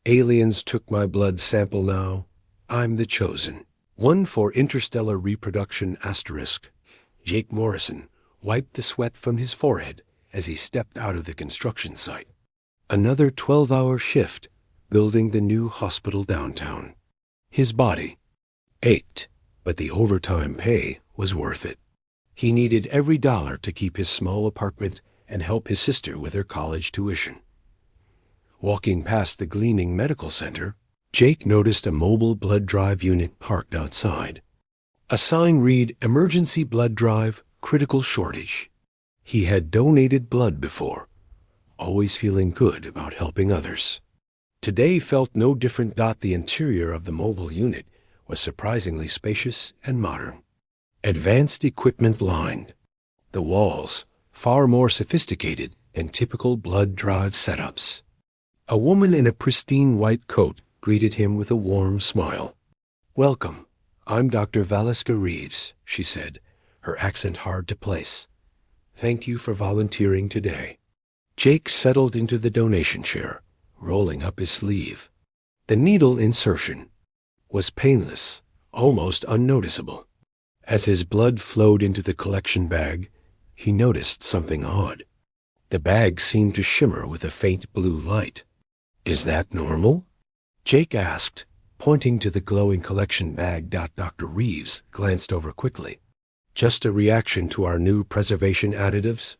Aliens took my blood sample now. I'm the chosen. One for Interstellar Reproduction asterisk. Jake Morrison wiped the sweat from his forehead as he stepped out of the construction site. Another 12-hour shift building the new hospital downtown. His body ached, but the overtime pay was worth it. He needed every dollar to keep his small apartment and help his sister with her college tuition. Walking past the gleaming medical center, Jake noticed a mobile blood drive unit parked outside. A sign read, "Emergency blood drive, critical shortage." He had donated blood before, always feeling good about helping others. Today felt no different. The interior of the mobile unit was surprisingly spacious and modern. Advanced equipment lined the walls, far more sophisticated than typical blood drive setups. A woman in a pristine white coat greeted him with a warm smile. "Welcome. I'm Dr. Valeska Reeves," she said, her accent hard to place. "Thank you for volunteering today." Jake settled into the donation chair, rolling up his sleeve. The needle insertion was painless, almost unnoticeable. As his blood flowed into the collection bag, he noticed something odd. The bag seemed to shimmer with a faint blue light. "Is that normal?" Jake asked, pointing to the glowing collection bag. Dr. Reeves glanced over quickly. "Just a reaction to our new preservation additives.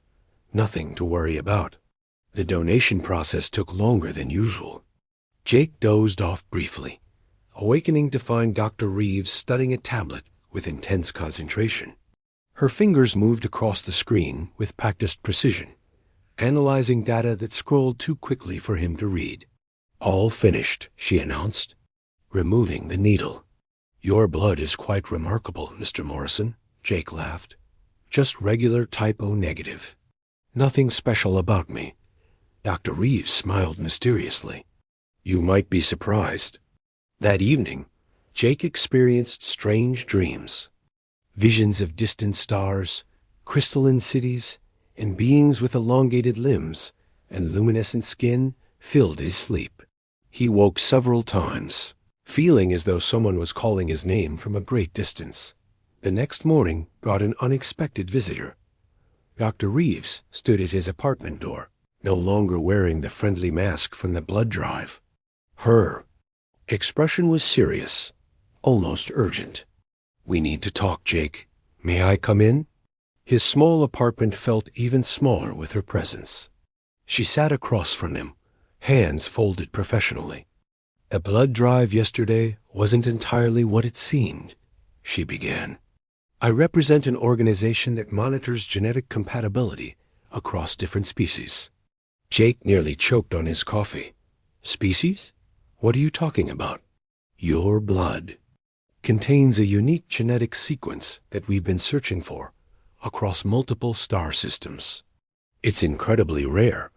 Nothing to worry about." The donation process took longer than usual. Jake dozed off briefly, awakening to find Dr. Reeves studying a tablet with intense concentration. Her fingers moved across the screen with practiced precision, analyzing data that scrolled too quickly for him to read. "All finished," she announced, removing the needle. "Your blood is quite remarkable, Mr. Morrison," Jake laughed. "Just regular type O negative. Nothing special about me." Dr. Reeves smiled mysteriously. "You might be surprised." That evening, Jake experienced strange dreams. Visions of distant stars, crystalline cities, and beings with elongated limbs and luminescent skin filled his sleep. He woke several times, feeling as though someone was calling his name from a great distance. The next morning brought an unexpected visitor. Dr. Reeves stood at his apartment door, no longer wearing the friendly mask from the blood drive. Her expression was serious, almost urgent. "We need to talk, Jake. May I come in?" His small apartment felt even smaller with her presence. She sat across from him, hands folded professionally. "A blood drive yesterday wasn't entirely what it seemed," she began. "I represent an organization that monitors genetic compatibility across different species." Jake nearly choked on his coffee. "Species? What are you talking about?" "Your blood contains a unique genetic sequence that we've been searching for across multiple star systems. It's incredibly rare.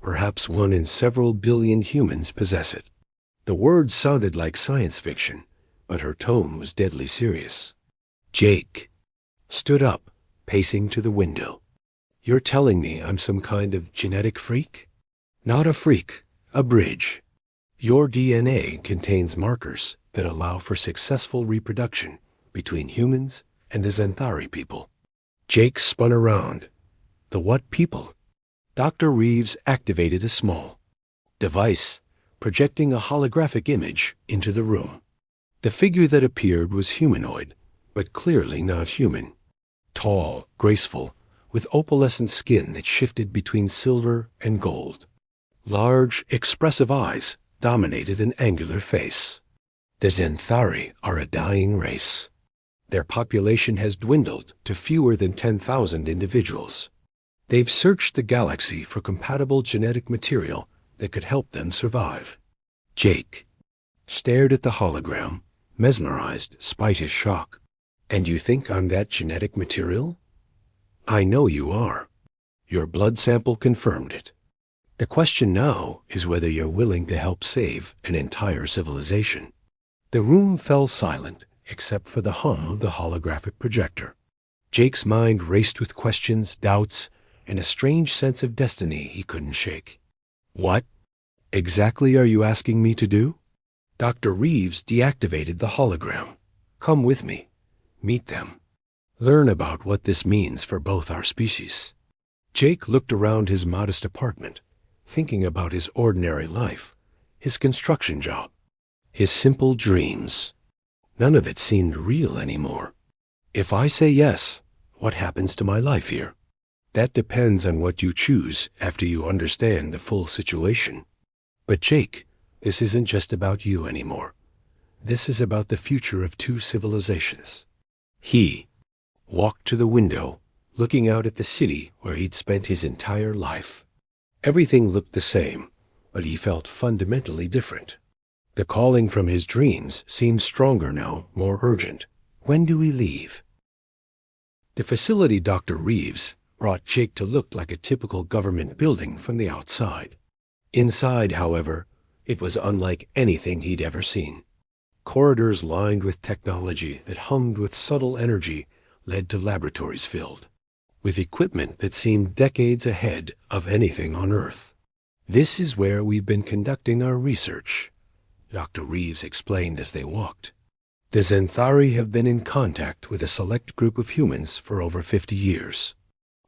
Perhaps one in several billion humans possess it." The words sounded like science fiction, but her tone was deadly serious. Jake stood up, pacing to the window. "You're telling me I'm some kind of genetic freak?" "Not a freak, a bridge. Your DNA contains markers that allow for successful reproduction between humans and the Xanthari people." Jake spun around. "The what people?" Dr. Reeves activated a small device, projecting a holographic image into the room. The figure that appeared was humanoid, but clearly not human. Tall, graceful, with opalescent skin that shifted between silver and gold. Large, expressive eyes dominated an angular face. The Xanthari are a dying race. Their population has dwindled to fewer than 10,000 individuals. They've searched the galaxy for compatible genetic material that could help them survive. Jake stared at the hologram, mesmerized despite his shock. "And you think I'm that genetic material?" "I know you are. Your blood sample confirmed it. The question now is whether you're willing to help save an entire civilization." The room fell silent, except for the hum of the holographic projector. Jake's mind raced with questions, doubts, and a strange sense of destiny he couldn't shake. "What?" exactly are you asking me to do? Dr. Reeves deactivated the hologram. Come with me. Meet them. Learn about what this means for both our species. Jake looked around his modest apartment, thinking about his ordinary life, his construction job, his simple dreams. None of it seemed real anymore. If I say yes, what happens to my life here? That depends on what you choose after you understand the full situation. But Jake, this isn't just about you anymore. This is about the future of two civilizations. He walked to the window, looking out at the city where he'd spent his entire life. Everything looked the same, but he felt fundamentally different. The calling from his dreams seemed stronger now, more urgent. When do we leave? The facility Dr. Reeves brought Jake to look like a typical government building from the outside. Inside, however, it was unlike anything he'd ever seen. Corridors lined with technology that hummed with subtle energy led to laboratories filled with equipment that seemed decades ahead of anything on Earth. This is where we've been conducting our research, Dr. Reeves explained as they walked. The Xanthari have been in contact with a select group of humans for over 50 years.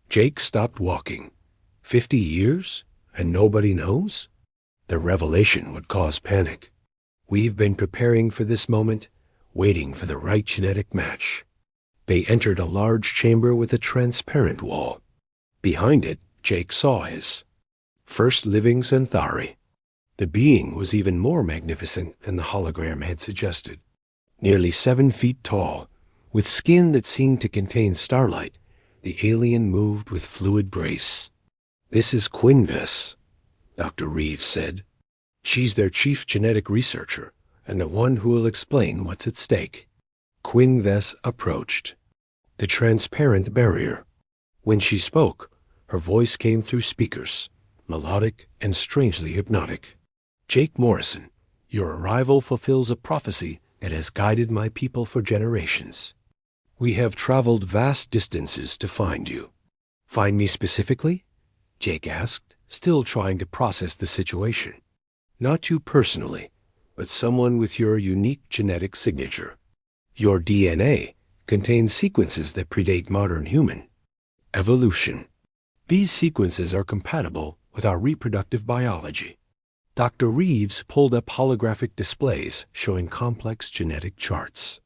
Jake stopped walking. 50 years? And nobody knows? The revelation would cause panic. We've been preparing for this moment, waiting for the right genetic match. They entered a large chamber with a transparent wall. Behind it, Jake saw his first living Xanthari. The being was even more magnificent than the hologram had suggested. Nearly 7 feet tall, with skin that seemed to contain starlight, the alien moved with fluid grace. This is Quinves, Dr. Reeves said. She's their chief genetic researcher, and the one who will explain what's at stake. Quinves approached the transparent barrier. When she spoke, her voice came through speakers, melodic and strangely hypnotic. Jake Morrison, your arrival fulfills a prophecy that has guided my people for generations. We have traveled vast distances to find you. Find me specifically? Jake asked, still trying to process the situation. Not you personally, but someone with your unique genetic signature. Your DNA contains sequences that predate modern human evolution. These sequences are compatible with our reproductive biology. Dr. Reeves pulled up holographic displays showing complex genetic charts.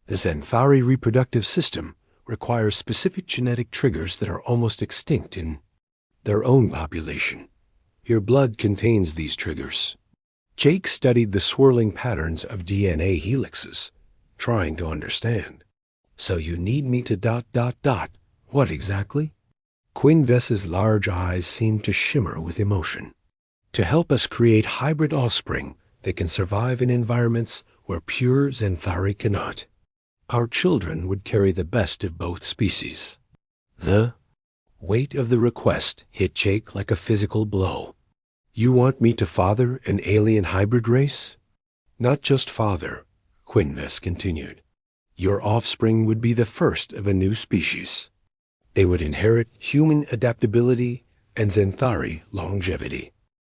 The Xanthari reproductive system requires specific genetic triggers that are almost extinct in their own population. Your blood contains these triggers. Jake studied the swirling patterns of DNA helixes, trying to understand. So you need me to ... What exactly? Quinves's large eyes seemed to shimmer with emotion. To help us create hybrid offspring that can survive in environments where pure Xanthari cannot. Our children would carry the best of both species. The weight of the request hit Jake like a physical blow. You want me to father an alien hybrid race? Not just father, Quinves continued. Your offspring would be the first of a new species. They would inherit human adaptability and Xanthari longevity.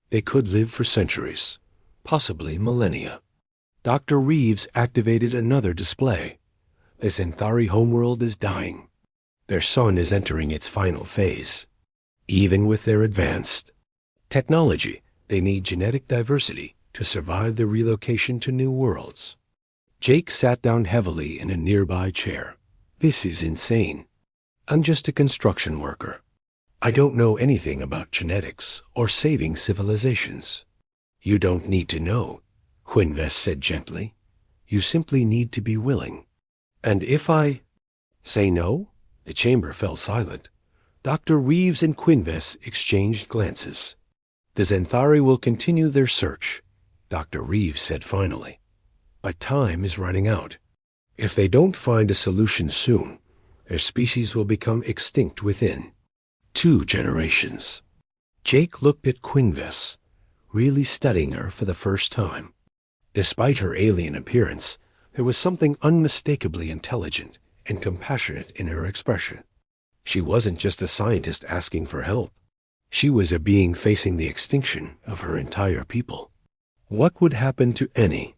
They could live for centuries, possibly millennia. Dr. Reeves activated another display. The Xanthari homeworld is dying. Their sun is entering its final phase. Even with their advanced technology, they need genetic diversity to survive the relocation to new worlds. Jake sat down heavily in a nearby chair. This is insane. I'm just a construction worker. I don't know anything about genetics or saving civilizations. You don't need to know, Quinves said gently. You simply need to be willing. And if I say no? The chamber fell silent. Dr. Reeves and Quinves exchanged glances. The Xanthari will continue their search, Dr. Reeves said finally. But time is running out. If they don't find a solution soon, their species will become extinct within 2 generations. Jake looked at Quinves, really studying her for the first time. Despite her alien appearance, there was something unmistakably intelligent and compassionate in her expression. She wasn't just a scientist asking for help. She was a being facing the extinction of her entire people. What would happen to any?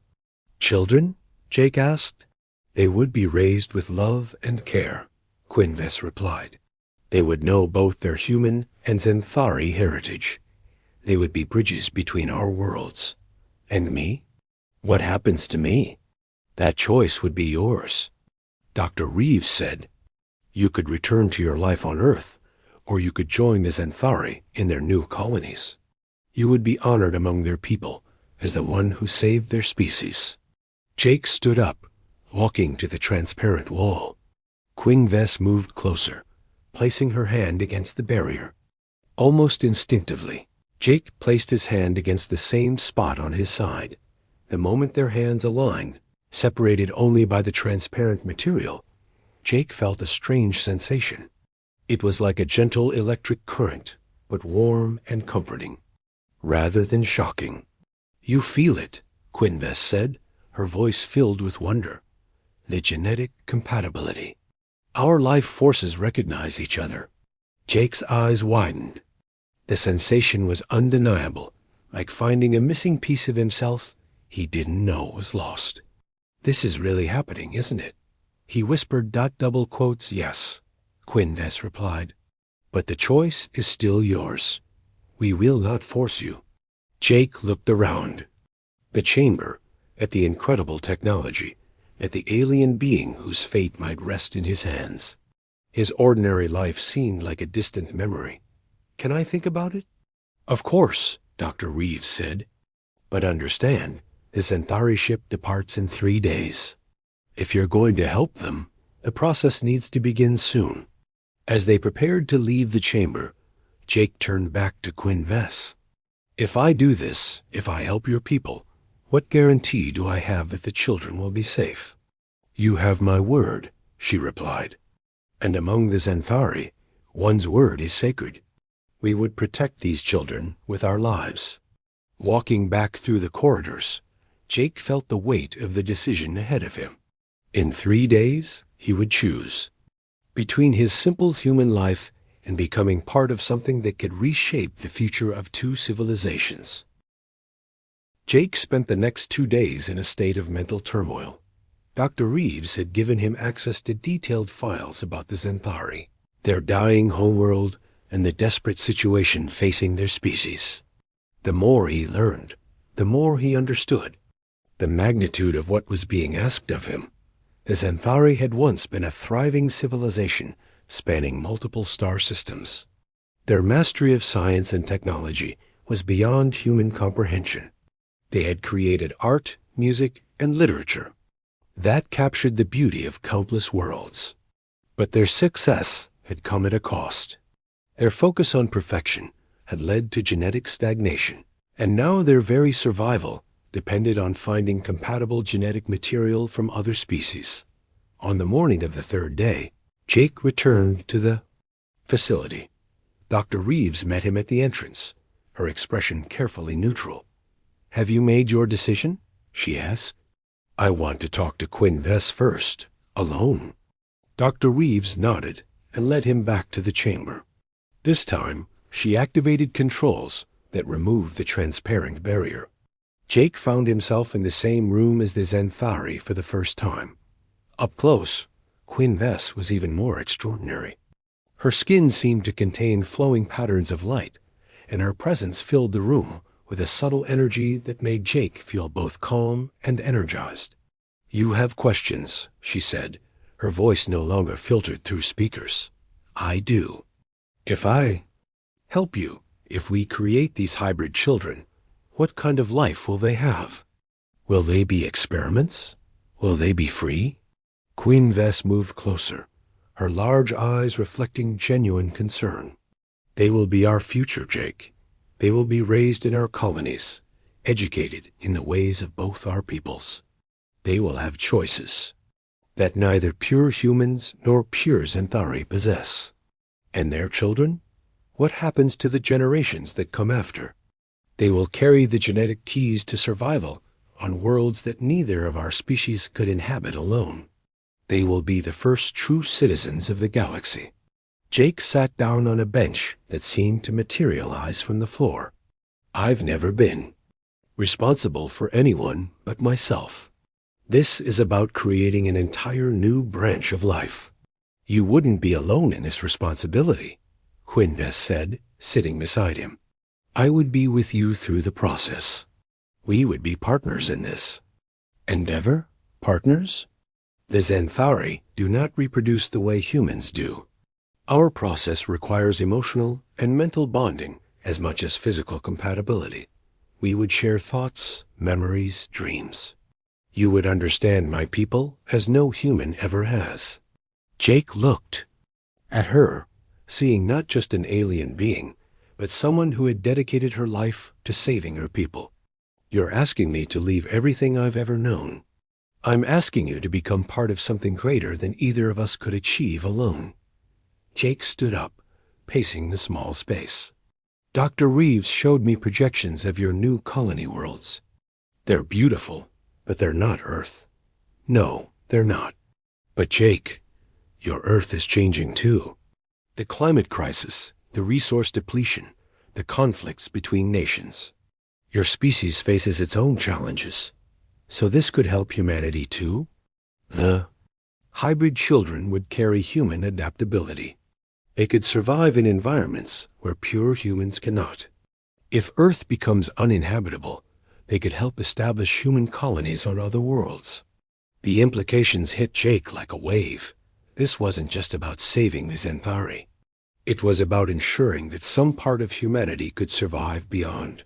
Children? Jake asked. They would be raised with love and care, Quinvess replied. They would know both their human and Xanthari heritage. They would be bridges between our worlds. And me? What happens to me? That choice would be yours. Dr. Reeves said, you could return to your life on Earth, or you could join the Xanthari in their new colonies. You would be honored among their people as the one who saved their species. Jake stood up, walking to the transparent wall. Quinvess moved closer, placing her hand against the barrier. Almost instinctively, Jake placed his hand against the same spot on his side. The moment their hands aligned, separated only by the transparent material, Jake felt a strange sensation. It was like a gentle electric current, but warm and comforting, rather than shocking. You feel it, Quinvess said, her voice filled with wonder. The genetic compatibility. Our life forces recognize each other. Jake's eyes widened. The sensation was undeniable, like finding a missing piece of himself he didn't know was lost. This is really happening, isn't it? He whispered. Double quotes, yes, Quinvess replied. But the choice is still yours. We will not force you. Jake looked around. The chamber, at the incredible technology, at the alien being whose fate might rest in his hands. His ordinary life seemed like a distant memory. Can I think about it? Of course, Dr. Reeves said. But understand, the Xanthari ship departs in 3 days. If you're going to help them, the process needs to begin soon. As they prepared to leave the chamber, Jake turned back to Quinvess. If I do this, if I help your people, what guarantee do I have that the children will be safe? You have my word, she replied. And among the Xanthari, one's word is sacred. We would protect these children with our lives. Walking back through the corridors, Jake felt the weight of the decision ahead of him. In 3 days, he would choose between his simple human life and becoming part of something that could reshape the future of 2 civilizations. Jake spent the next 2 days in a state of mental turmoil. Dr. Reeves had given him access to detailed files about the Xanthari, their dying homeworld, and the desperate situation facing their species. The more he learned, the more he understood the magnitude of what was being asked of him. The Xanthari had once been a thriving civilization spanning multiple star systems. Their mastery of science and technology was beyond human comprehension. They had created art, music, and literature that captured the beauty of countless worlds. But their success had come at a cost. Their focus on perfection had led to genetic stagnation, and now their very survival depended on finding compatible genetic material from other species. On the morning of the 3rd day, Jake returned to the facility. Dr. Reeves met him at the entrance, her expression carefully neutral. Have you made your decision? She asked. I want to talk to Quinvess first, alone. Dr. Reeves nodded and led him back to the chamber. This time, she activated controls that removed the transparent barrier. Jake found himself in the same room as the Xanthari for the first time. Up close, Quinvess was even more extraordinary. Her skin seemed to contain flowing patterns of light, and her presence filled the room with a subtle energy that made Jake feel both calm and energized. You have questions, she said, her voice no longer filtered through speakers. I do. If I help you, if we create these hybrid children, what kind of life will they have? Will they be experiments? Will they be free? Quinvess moved closer, her large eyes reflecting genuine concern. They will be our future, Jake. They will be raised in our colonies, educated in the ways of both our peoples. They will have choices that neither pure humans nor pure Xanthari possess. And their children? What happens to the generations that come after? They will carry the genetic keys to survival on worlds that neither of our species could inhabit alone. They will be the first true citizens of the galaxy. Jake sat down on a bench that seemed to materialize from the floor. I've never been responsible for anyone but myself. This is about creating an entire new branch of life. You wouldn't be alone in this responsibility, Quinves said, sitting beside him. I would be with you through the process. We would be partners in this endeavor. Partners? The Xanthari do not reproduce the way humans do. Our process requires emotional and mental bonding as much as physical compatibility. We would share thoughts, memories, dreams. You would understand my people as no human ever has. Jake looked at her, seeing not just an alien being, but someone who had dedicated her life to saving her people. You're asking me to leave everything I've ever known. I'm asking you to become part of something greater than either of us could achieve alone. Jake stood up, pacing the small space. Dr. Reeves showed me projections of your new colony worlds. They're beautiful, but they're not Earth. No, they're not. But Jake, your Earth is changing too. The climate crisis, the resource depletion, the conflicts between nations. Your species faces its own challenges. So this could help humanity too? The hybrid children would carry human adaptability. They could survive in environments where pure humans cannot. If Earth becomes uninhabitable, they could help establish human colonies on other worlds. The implications hit Jake like a wave. This wasn't just about saving the Xanthari. It was about ensuring that some part of humanity could survive beyond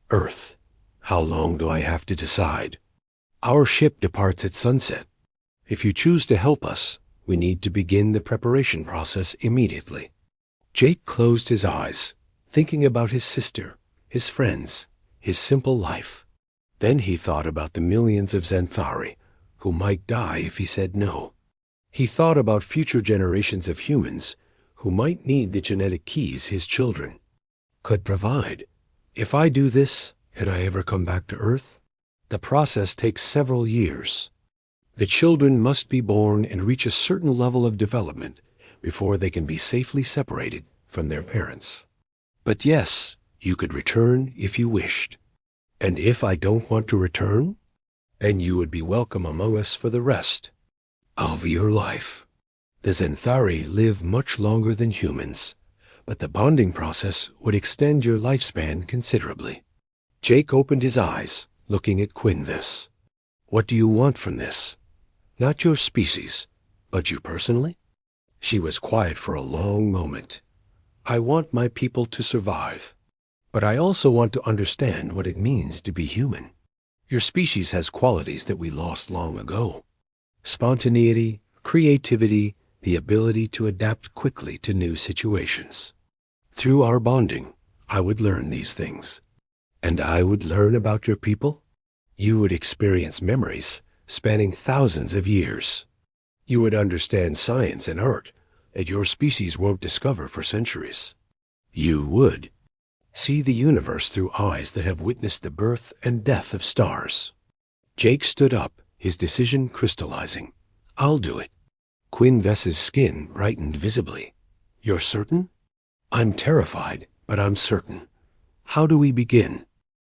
Earth. How long do I have to decide? Our ship departs at sunset. If you choose to help us, we need to begin the preparation process immediately. Jake closed his eyes, thinking about his sister, his friends, his simple life. Then he thought about the millions of Xanthari who might die if he said no. He thought about future generations of humans who might need the genetic keys his children could provide. If I do this, can I ever come back to Earth? The process takes several years. The children must be born and reach a certain level of development before they can be safely separated from their parents. But yes, you could return if you wished. And if I don't want to return, then you would be welcome among us for the rest of your life. The Xanthari live much longer than humans, but the bonding process would extend your lifespan considerably. Jake opened his eyes, looking at Quinves. What do you want from this? Not your species, but you personally? She was quiet for a long moment. I want my people to survive, but I also want to understand what it means to be human. Your species has qualities that we lost long ago. Spontaneity, creativity, the ability to adapt quickly to new situations. Through our bonding, I would learn these things. And I would learn about your people. You would experience memories spanning thousands of years. You would understand science and art that your species won't discover for centuries. You would see the universe through eyes that have witnessed the birth and death of stars. Jake stood up, his decision crystallizing. I'll do it. Quinves's skin brightened visibly. You're certain? I'm terrified, but I'm certain. How do we begin?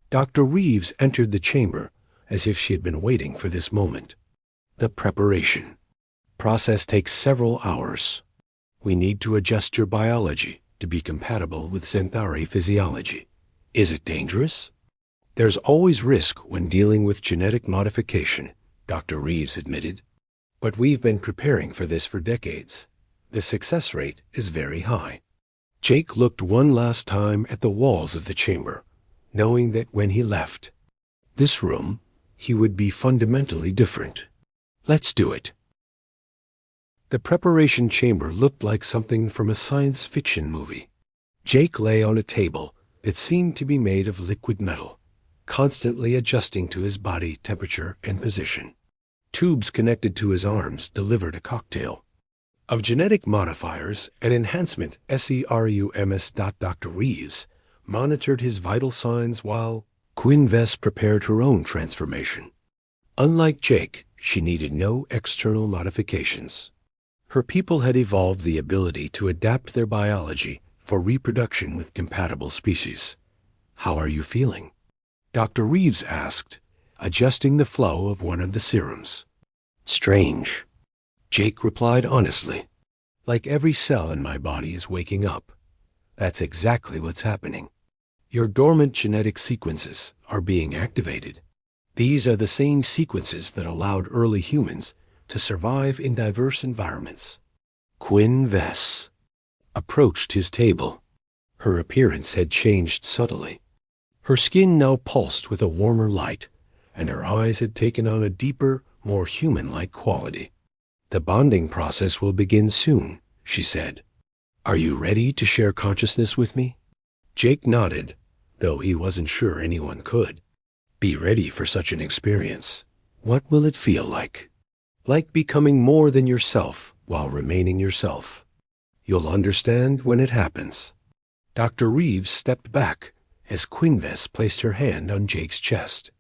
Dr. Reeves entered the chamber as if she had been waiting for this moment. The preparation process takes several hours. We need to adjust your biology to be compatible with Xanthari physiology. Is it dangerous? There's always risk when dealing with genetic modification, Dr. Reeves admitted. But we've been preparing for this for decades. The success rate is very high. Jake looked one last time at the walls of the chamber, knowing that when he left this room, he would be fundamentally different. Let's do it. The preparation chamber looked like something from a science fiction movie. Jake lay on a table that seemed to be made of liquid metal, constantly adjusting to his body temperature and position. Tubes connected to his arms delivered a cocktail of genetic modifiers and enhancement SERUMS. Dr. Reeves monitored his vital signs while Quinves prepared her own transformation. Unlike Jake, she needed no external modifications. Her people had evolved the ability to adapt their biology for reproduction with compatible species. "How are you feeling?" Dr. Reeves asked, adjusting the flow of one of the serums. "Strange," Jake replied honestly. "Like every cell in my body is waking up. That's exactly what's happening. Your dormant genetic sequences are being activated. These are the same sequences that allowed early humans to survive in diverse environments." Quinn Vess approached his table. Her appearance had changed subtly. Her skin now pulsed with a warmer light, and her eyes had taken on a deeper, more human-like quality. "The bonding process will begin soon," she said. "Are you ready to share consciousness with me?" Jake nodded, though he wasn't sure anyone could. Be ready for such an experience. What will it feel like? Like becoming more than yourself while remaining yourself. You'll understand when it happens. Dr. Reeves stepped back as Quinvess placed her hand on Jake's chest.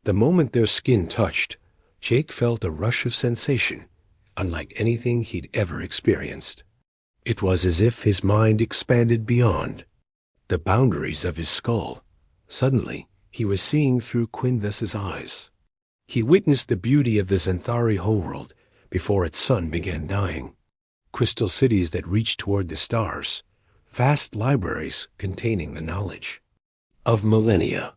The moment their skin touched, Jake felt a rush of sensation, unlike anything he'd ever experienced. It was as if his mind expanded beyond the boundaries of his skull. Suddenly, he was seeing through Quinvess's eyes. He witnessed the beauty of the Xanthari homeworld before its sun began dying. Crystal cities that reached toward the stars, vast libraries containing the knowledge of millennia,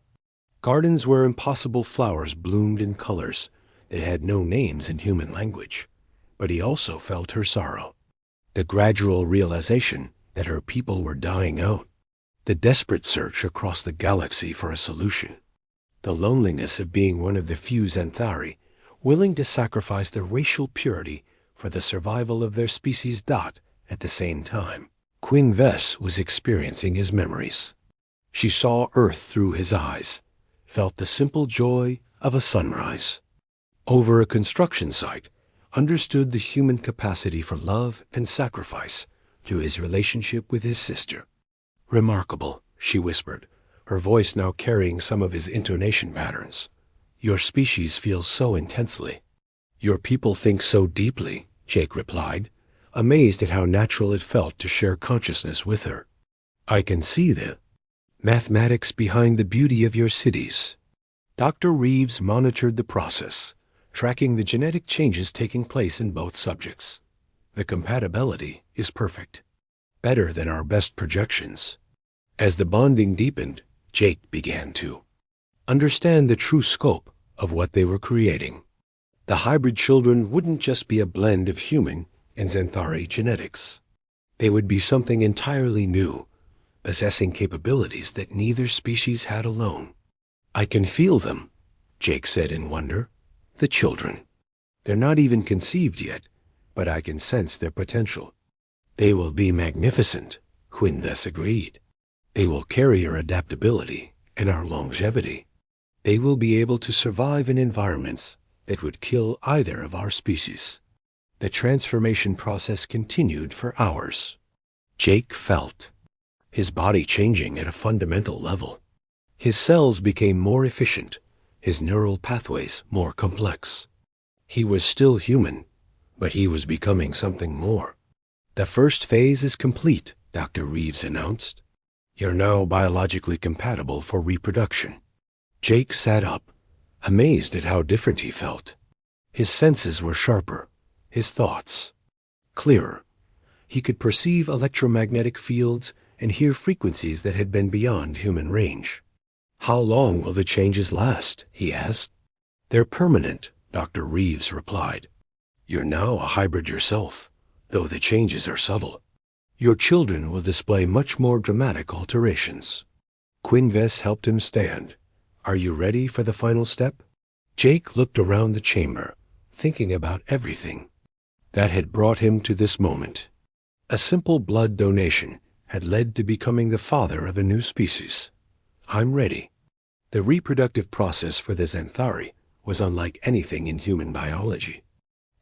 gardens where impossible flowers bloomed in colors that had no names in human language. But he also felt her sorrow, the gradual realization that her people were dying out, the desperate search across the galaxy for a solution, the loneliness of being one of the few Xanthari willing to sacrifice their racial purity for the survival of their species. At the same time, Quinvess was experiencing his memories. She saw Earth through his eyes, felt the simple joy of a sunrise over a construction site, understood the human capacity for love and sacrifice through his relationship with his sister. "Remarkable," she whispered, her voice now carrying some of his intonation patterns. "Your species feels so intensely." "Your people think so deeply," Jake replied, amazed at how natural it felt to share consciousness with her. "I can see the mathematics behind the beauty of your cities." Dr. Reeves monitored the process, tracking the genetic changes taking place in both subjects. "The compatibility is perfect, better than our best projections." As the bonding deepened, Jake began to understand the true scope of what they were creating. The hybrid children wouldn't just be a blend of human and Xanthari genetics. They would be something entirely new, possessing capabilities that neither species had alone. "I can feel them," Jake said in wonder. "The children. They're not even conceived yet, but I can sense their potential." "They will be magnificent," Quinvess agreed. "They will carry our adaptability and our longevity. They will be able to survive in environments that would kill either of our species." The transformation process continued for hours. Jake felt his body changing at a fundamental level. His cells became more efficient, his neural pathways more complex. He was still human, but he was becoming something more. "The first phase is complete," Dr. Reeves announced. "You're now biologically compatible for reproduction." Jake sat up, amazed at how different he felt. His senses were sharper, his thoughts clearer. He could perceive electromagnetic fields and hear frequencies that had been beyond human range. "How long will the changes last?" he asked. "They're permanent," Dr. Reeves replied. "You're now a hybrid yourself, though the changes are subtle. Your children will display much more dramatic alterations." Quinvess helped him stand. "Are you ready for the final step?" Jake looked around the chamber, thinking about everything that had brought him to this moment. A simple blood donation had led to becoming the father of a new species. "I'm ready." The reproductive process for the Xanthari was unlike anything in human biology.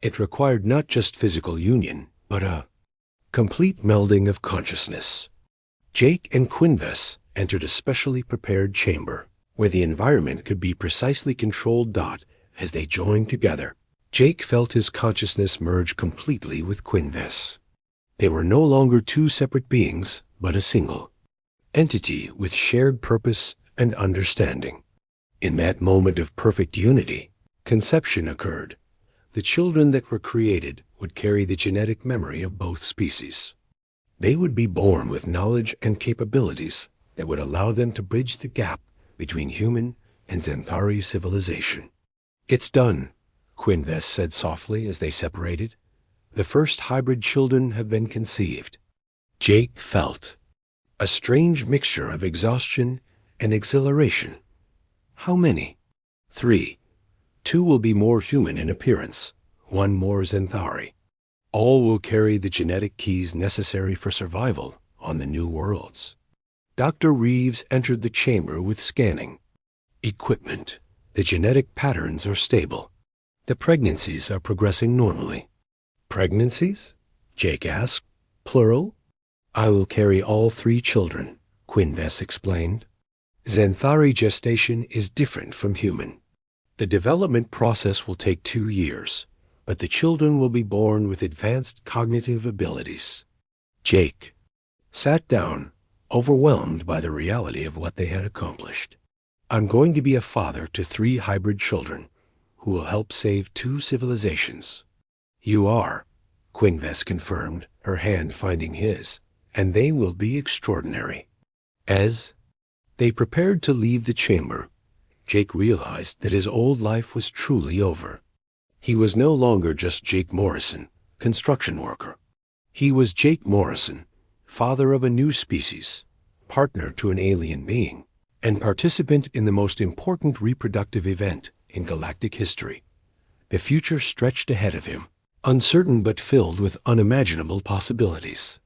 It required not just physical union, but a complete melding of consciousness. Jake and Quinvess entered a specially prepared chamber, where the environment could be precisely controlled. As they joined together, Jake felt his consciousness merge completely with Quinves. They were no longer two separate beings, but a single entity with shared purpose and understanding. In that moment of perfect unity, conception occurred. The children that were created would carry the genetic memory of both species. They would be born with knowledge and capabilities that would allow them to bridge the gap between human and Xanthari civilization. "It's done," Quinves said softly as they separated. "The first hybrid children have been conceived." Jake felt a strange mixture of exhaustion and exhilaration. "How many?" "3. 2 will be more human in appearance, 1 more Xanthari. All will carry the genetic keys necessary for survival on the new worlds." Dr. Reeves entered the chamber with scanning equipment. "The genetic patterns are stable. The pregnancies are progressing normally." "Pregnancies?" Jake asked. "Plural?" "I will carry all 3 children," Quinves explained. "Xanthari gestation is different from human. The development process will take 2 years, but the children will be born with advanced cognitive abilities." Jake sat down, overwhelmed by the reality of what they had accomplished. "I'm going to be a father to 3 hybrid children who will help save 2 civilizations." "You are," Quinves confirmed, her hand finding his, "and they will be extraordinary." As they prepared to leave the chamber, Jake realized that his old life was truly over. He was no longer just Jake Morrison, construction worker. He was Jake Morrison, father of a new species, partner to an alien being, and participant in the most important reproductive event in galactic history. The future stretched ahead of him, uncertain but filled with unimaginable possibilities.